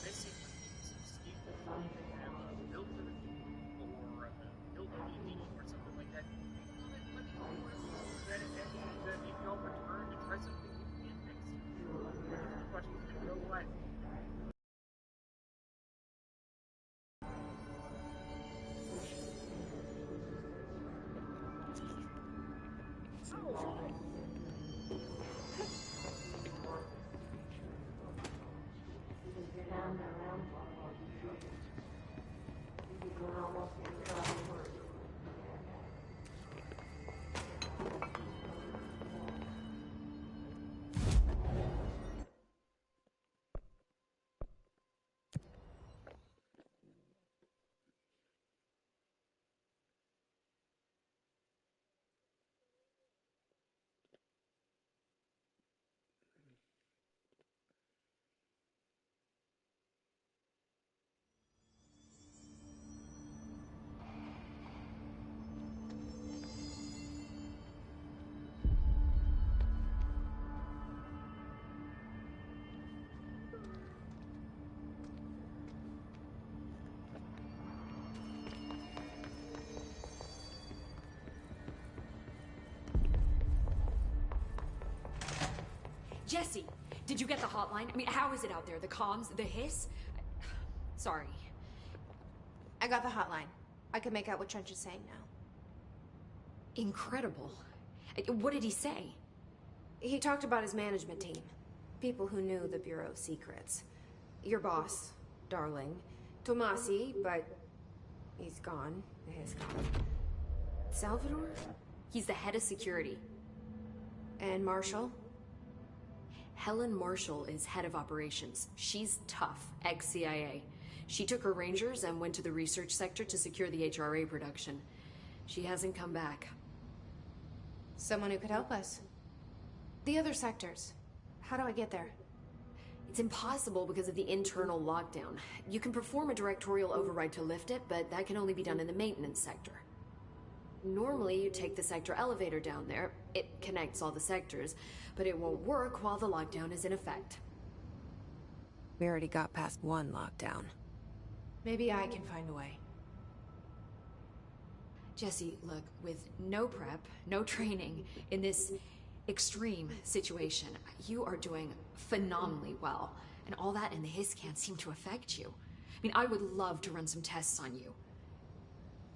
missing some Steve Milton or Milton ED or something like that, let me know and maybe I'll return to try something new again next year. The question's gonna go away. Jesse, did you get the hotline? I mean, how is it out there? The comms, the hiss? Sorry. I got the hotline. I can make out what Trench is saying now. Incredible. What did he say? He talked about his management team. People who knew the Bureau's secrets. Your boss, Darling. Tomasi, but he's gone. His gone. Salvador? He's the head of security. And Marshall? Helen Marshall is head of operations. She's tough, ex-CIA. She took her Rangers and went to the research sector to secure the HRA production. She hasn't come back. Someone who could help us. The other sectors. How do I get there? It's impossible because of the internal lockdown. You can perform a directorial override to lift it, but that can only be done in the maintenance sector. Normally, you take the sector elevator down there. It connects all the sectors, but it won't work while the lockdown is in effect. We already got past one lockdown. Maybe I can find a way. Jesse, look, with no prep, no training, in this extreme situation, you are doing phenomenally well. And all that and the hiss can't seem to affect you. I mean, I would love to run some tests on you.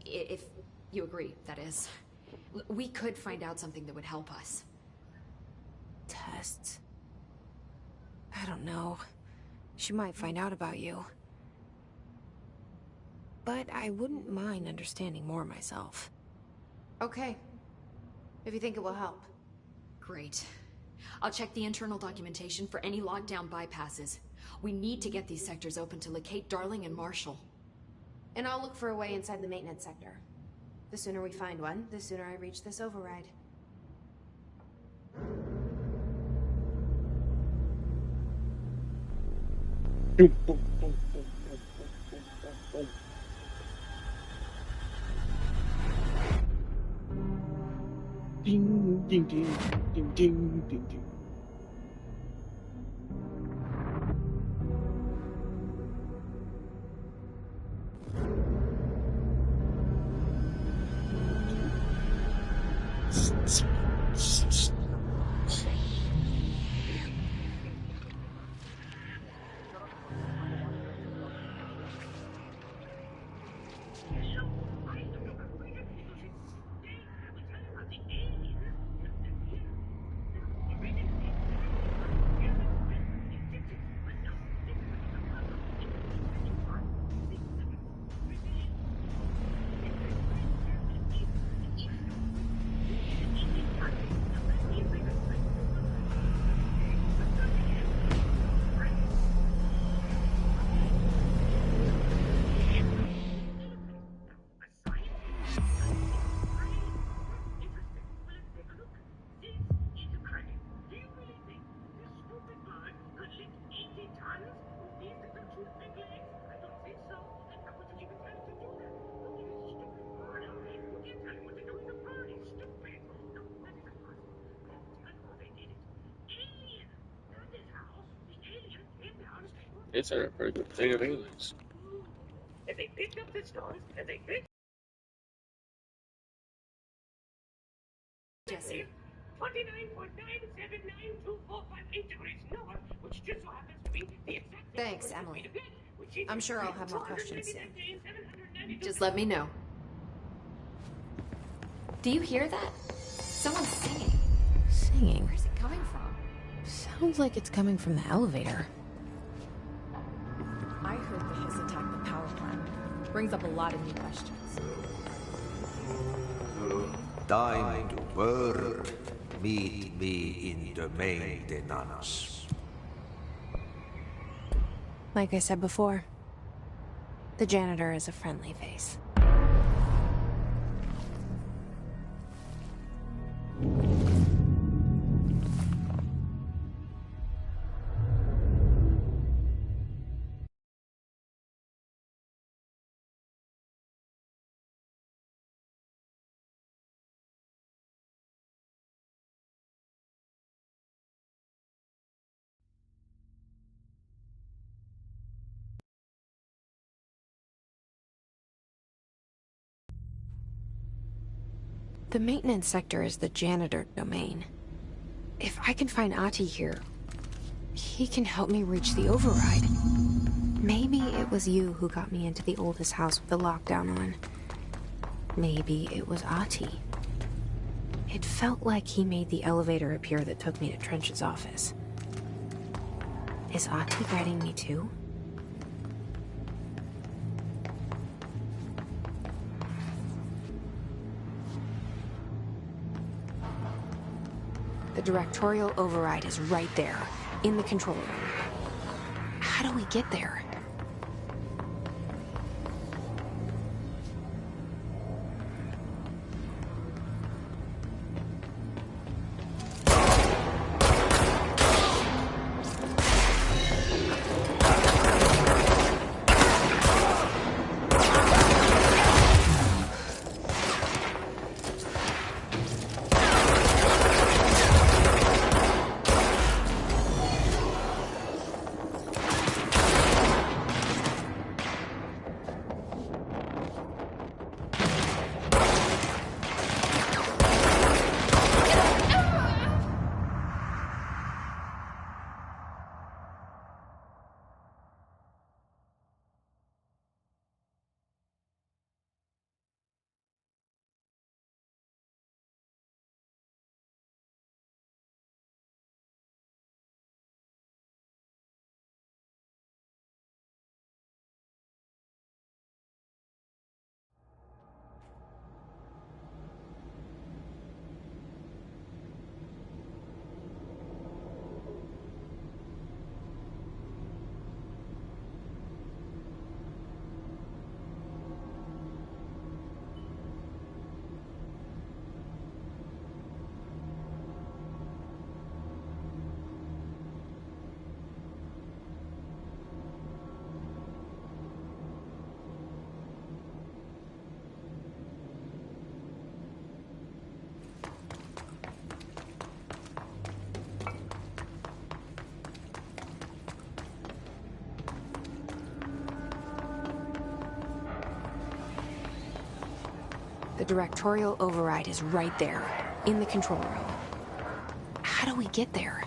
If you agree, that is. We could find out something that would help us. Tests? I don't know. She might find out about you. But I wouldn't mind understanding more myself. Okay. If you think it will help. Great. I'll check the internal documentation for any lockdown bypasses. We need to get these sectors open to locate Darling and Marshall. And I'll look for a way inside the maintenance sector. The sooner we find one, the sooner I reach this override. Boom, boom, boom, boom, boom, boom, boom, boom, boom. Ding, ding, ding, ding, ding, ding, ding. It's in a pretty good state of English. And they picked up the stars, and they picked Jesse. 29.9792458 degrees north, which just so happens to be the exact. Thanks, Emily. I'm sure I'll have more questions soon. Just let me know. Do you hear that? Someone's singing. Singing? Where's it coming from? Sounds like it's coming from the elevator. I heard the Hiss attacked the power plant. Brings up a lot of new questions. Time to work. Meet me in the maintenance. Like I said before, the janitor is a friendly face. The maintenance sector is the janitor domain. If I can find Ahti here, he can help me reach the override. Maybe it was you who got me into the oldest house with the lockdown on. Maybe it was Ahti. It felt like he made the elevator appear that took me to Trench's office. Is Ahti guiding me too? The directorial override is right there, in the control room. How do we get there? The directorial override is right there, in the control room. How do we get there?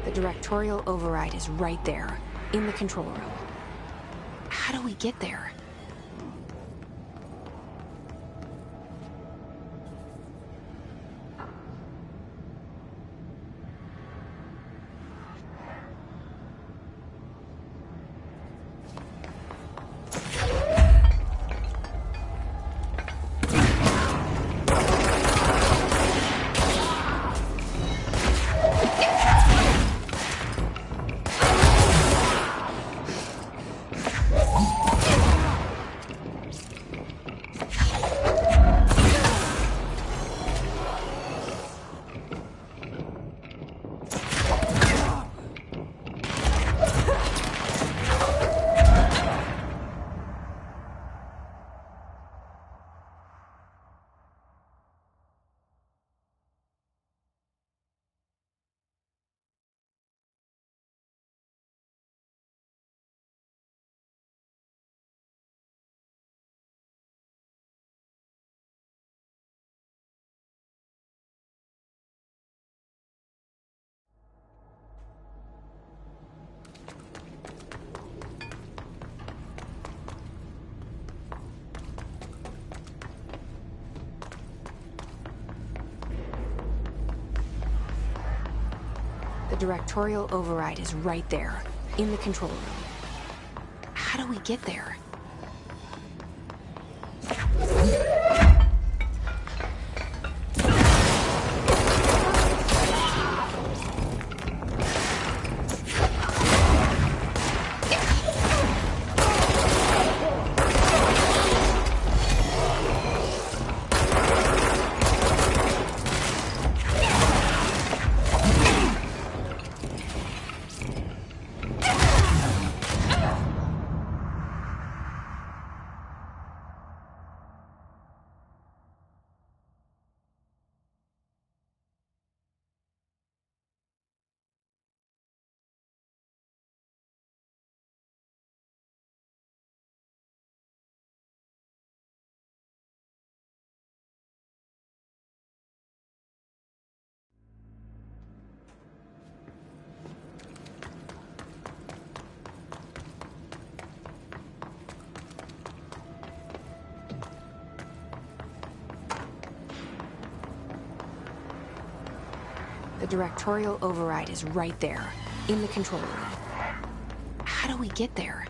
The directorial override is right there, in the control room. How do we get there? The directorial override is right there, in the control room. How do we get there? The directorial override is right there, in the control room. How do we get there?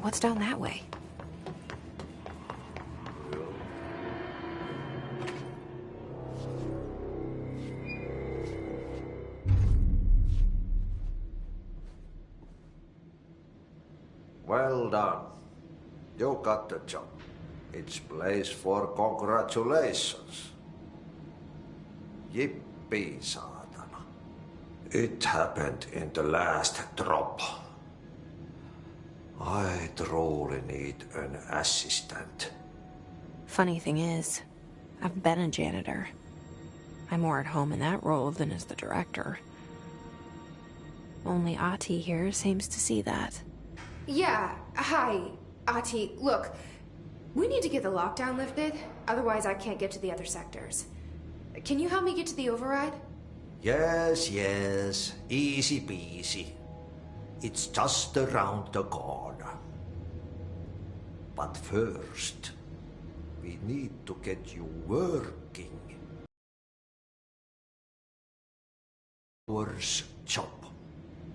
What's down that way? Well done. You got the job. It's place for congratulations. Yippee, saatana. It happened in the last drop. I truly need an assistant. Funny thing is, I've been a janitor. I'm more at home in that role than as the director. Only Ahti here seems to see that. Yeah, hi, Ahti. Look, we need to get the lockdown lifted, otherwise I can't get to the other sectors. Can you help me get to the override? Yes, easy peasy. It's just around the corner. But first, we need to get you working. Hours job.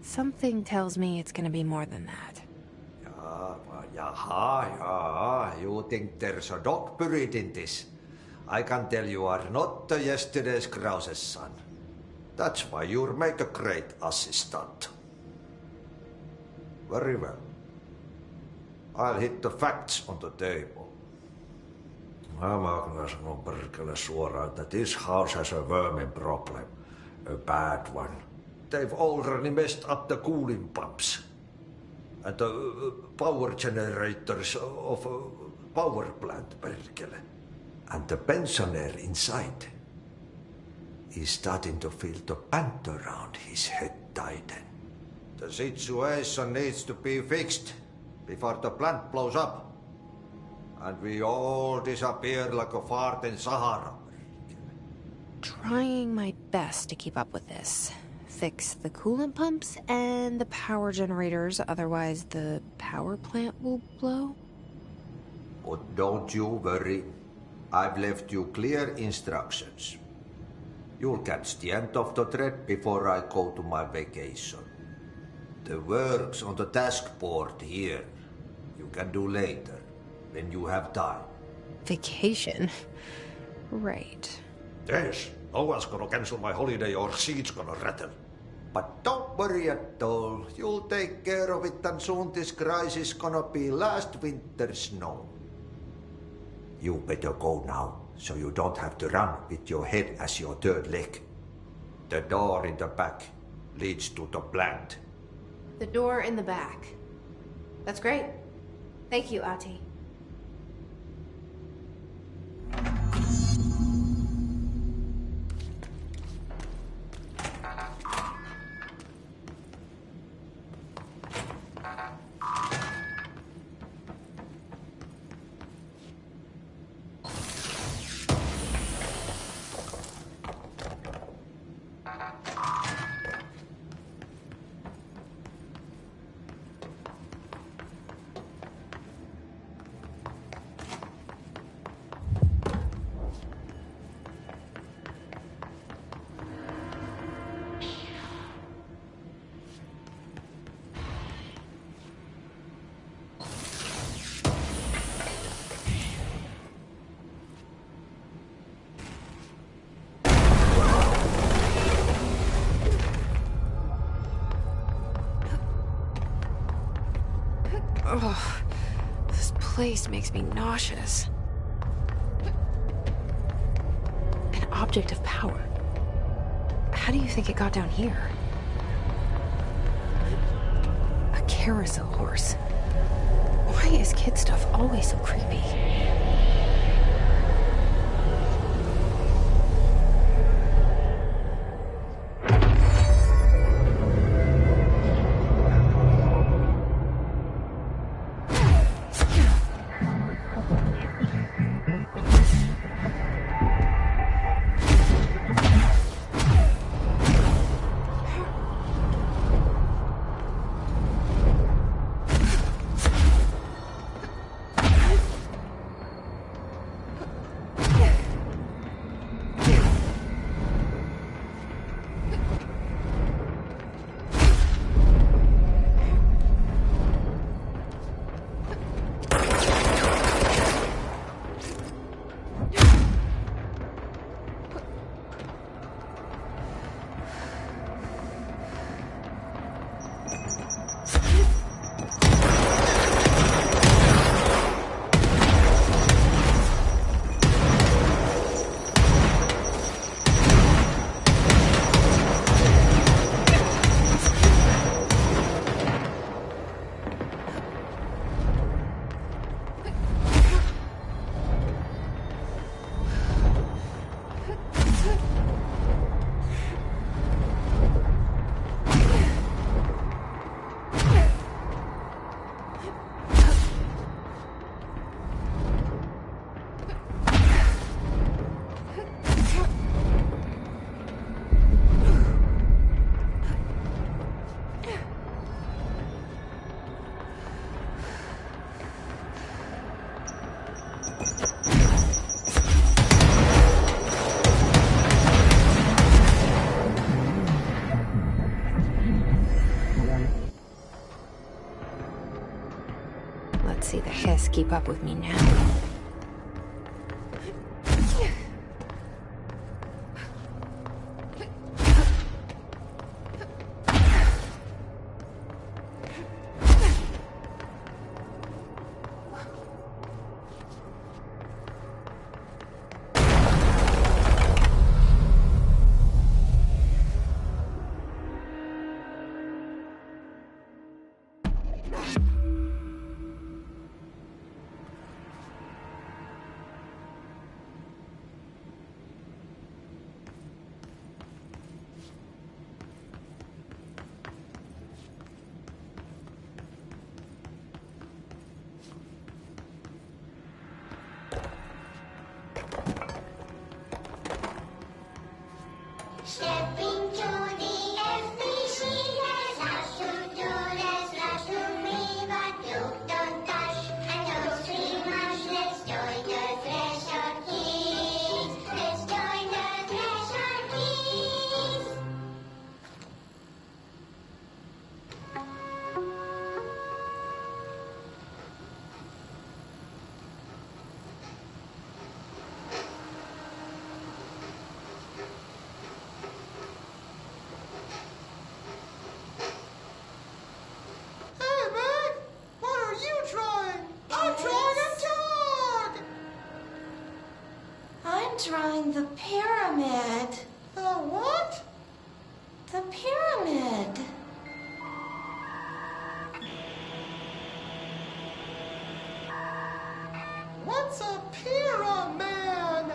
Something tells me it's gonna be more than that. Yaha, you think there's a dog buried in this? I can tell you are not yesterday's Krause's son. That's why you'll make a great assistant. Very well. I'll hit the facts on the table. Mä kyllä sanon perkele suoraan, että this house has a vermin problem. A bad one. They've already messed up the cooling pumps. And the power generators of a power plant, perkele. And the pensioner inside is starting to feel the band around his head tighten. The situation needs to be fixed before the plant blows up. And we all disappear like a fart in Sahara. Trying my best to keep up with this. Fix the coolant pumps and the power generators, otherwise the power plant will blow. But don't you worry. I've left you clear instructions. You'll catch the end of the thread before I go to my vacation. The work's on the task board here. You can do later, when you have time. Vacation? Right. Yes, no one's gonna cancel my holiday or seat's gonna rattle. But don't worry at all. You'll take care of it and soon this crisis gonna be last winter's snow. You better go now, so you don't have to run with your head as your third leg. The door in the back leads to the plant. The door in the back. That's great. Thank you, Ahti. Ugh, this place makes me nauseous. An object of power. How do you think it got down here? A carousel horse. Why is kid stuff always so creepy? Let's see the Hiss keep up with me now. Stepping to the FBC, there's lots to do, there's lots to read, but you don't touch and don't see much. Let's join the Treasure Keys. Let's join the Treasure Keys. Hey, Meg! What are you drawing? I'm drawing a dog! I'm drawing the pyramid. The what? The pyramid. What's a pyramid?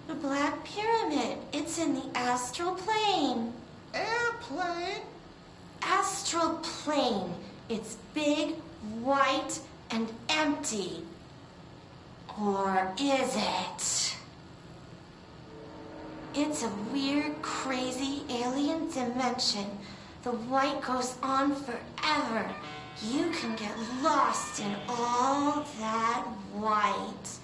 The Black Pyramid. It's in the astral plane. Airplane? Astral plane. It's big, white, and empty. Or is it? It's a weird, crazy alien dimension. The white goes on forever. You can get lost in all that white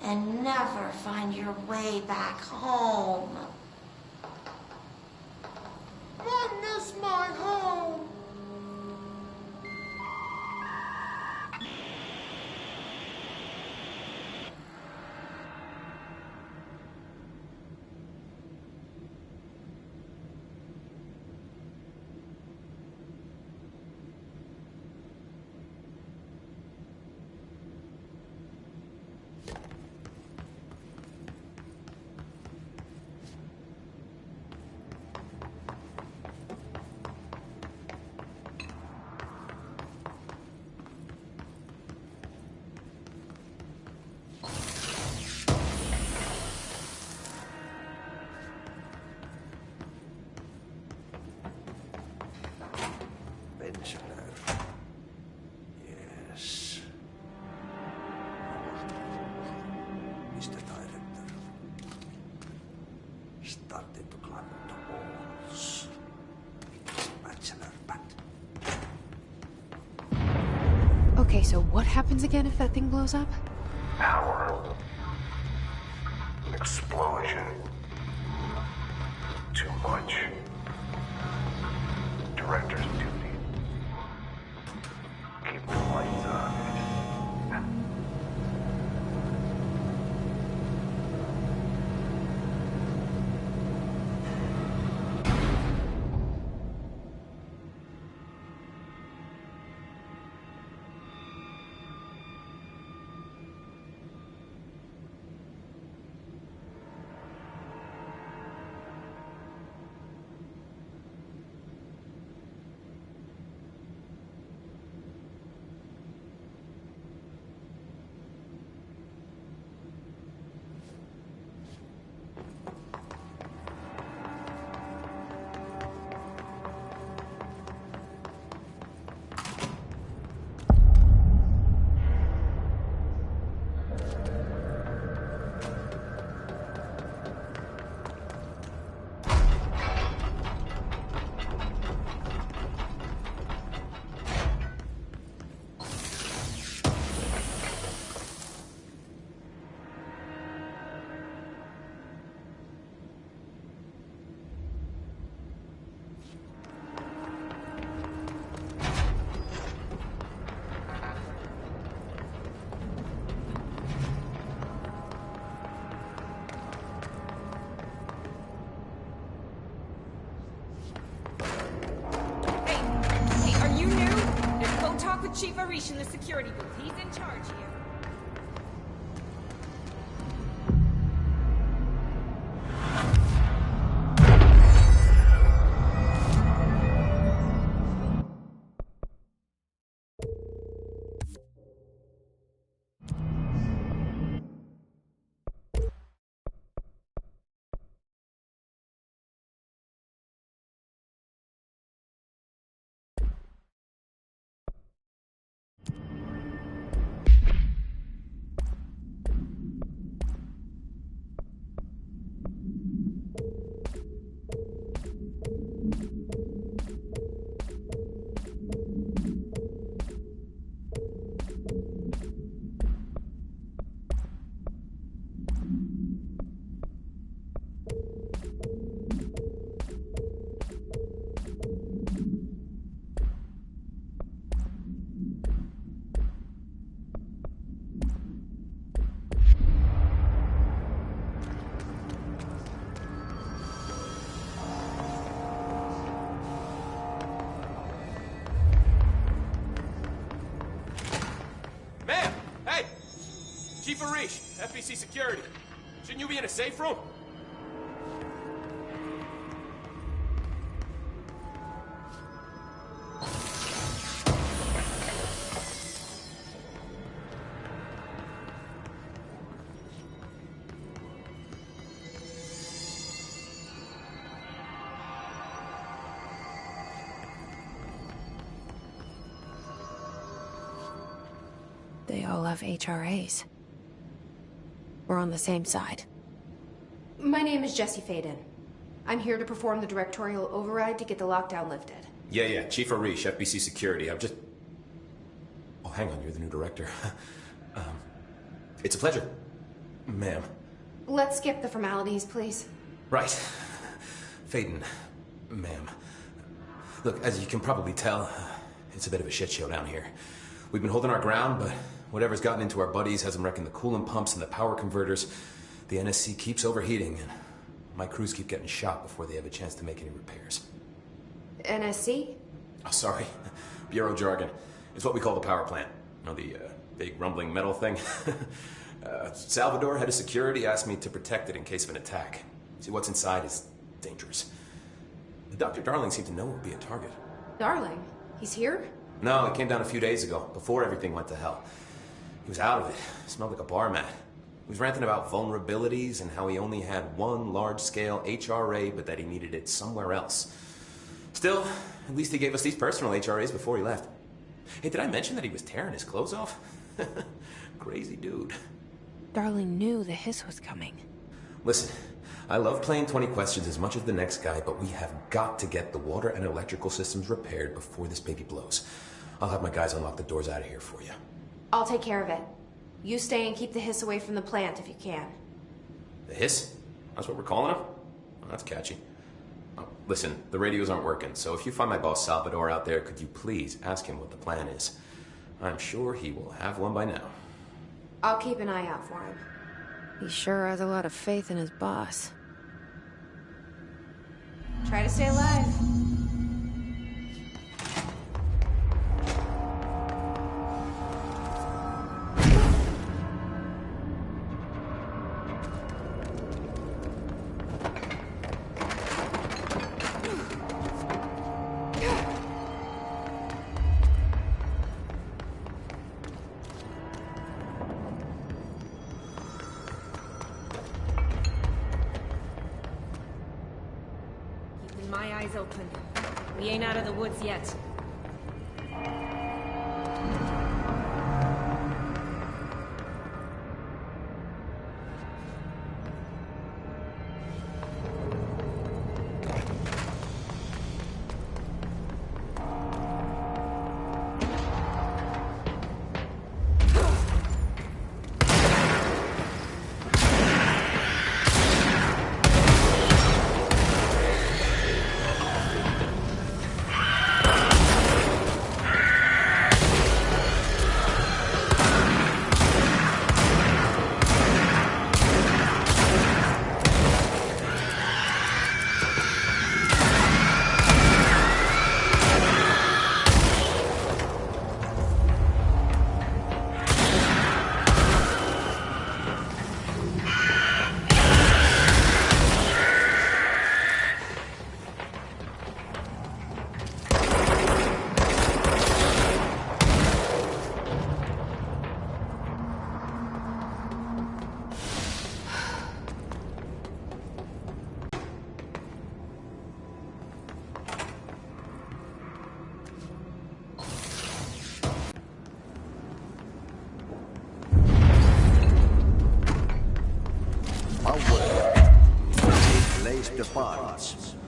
and never find your way back home. When is my home? Ventilator. Yes. Mr. Director. Starting to climb the walls. Bachelor pad. Okay, so what happens again if that thing blows up? Power. Explosion. Too much. Director's duty. Keep the lights on. Station the security booth. He's in charge here. Ma'am! Hey! Chief Arish, FBC Security. Shouldn't you be in a safe room? They all have HRAs. We're on the same side. My name is Jesse Faden. I'm here to perform the directorial override to get the lockdown lifted. Yeah, Chief Arish, FBC Security. I've just... Oh, hang on, you're the new director. It's a pleasure, ma'am. Let's skip the formalities, please. Right. Faden, ma'am. Look, as you can probably tell, it's a bit of a shit show down here. We've been holding our ground, but whatever's gotten into our buddies has them wrecking the coolant pumps and the power converters. The NSC keeps overheating, and my crews keep getting shot before they have a chance to make any repairs. NSC? Oh, sorry. Bureau jargon. It's what we call the power plant. You know, the big rumbling metal thing? Salvador, head of security, asked me to protect it in case of an attack. See, what's inside is dangerous. Dr. Darling seemed to know it would be a target. Darling? He's here? No, he came down a few days ago, before everything went to hell. He was out of it. Smelled like a bar mat. He was ranting about vulnerabilities and how he only had one large-scale HRA, but that he needed it somewhere else. Still, at least he gave us these personal HRAs before he left. Hey, did I mention that he was tearing his clothes off? Crazy dude. Darling knew the hiss was coming. Listen, I love playing 20 questions as much as the next guy, but we have got to get the water and electrical systems repaired before this baby blows. I'll have my guys unlock the doors out of here for you. I'll take care of it. You stay and keep the hiss away from the plant if you can. The hiss? That's what we're calling him? Oh, that's catchy. Oh, listen, the radios aren't working, so if you find my boss Salvador out there, could you please ask him what the plan is? I'm sure he will have one by now. I'll keep an eye out for him. He sure has a lot of faith in his boss. Try to stay alive. My eyes open. We ain't out of the woods yet. the bodies.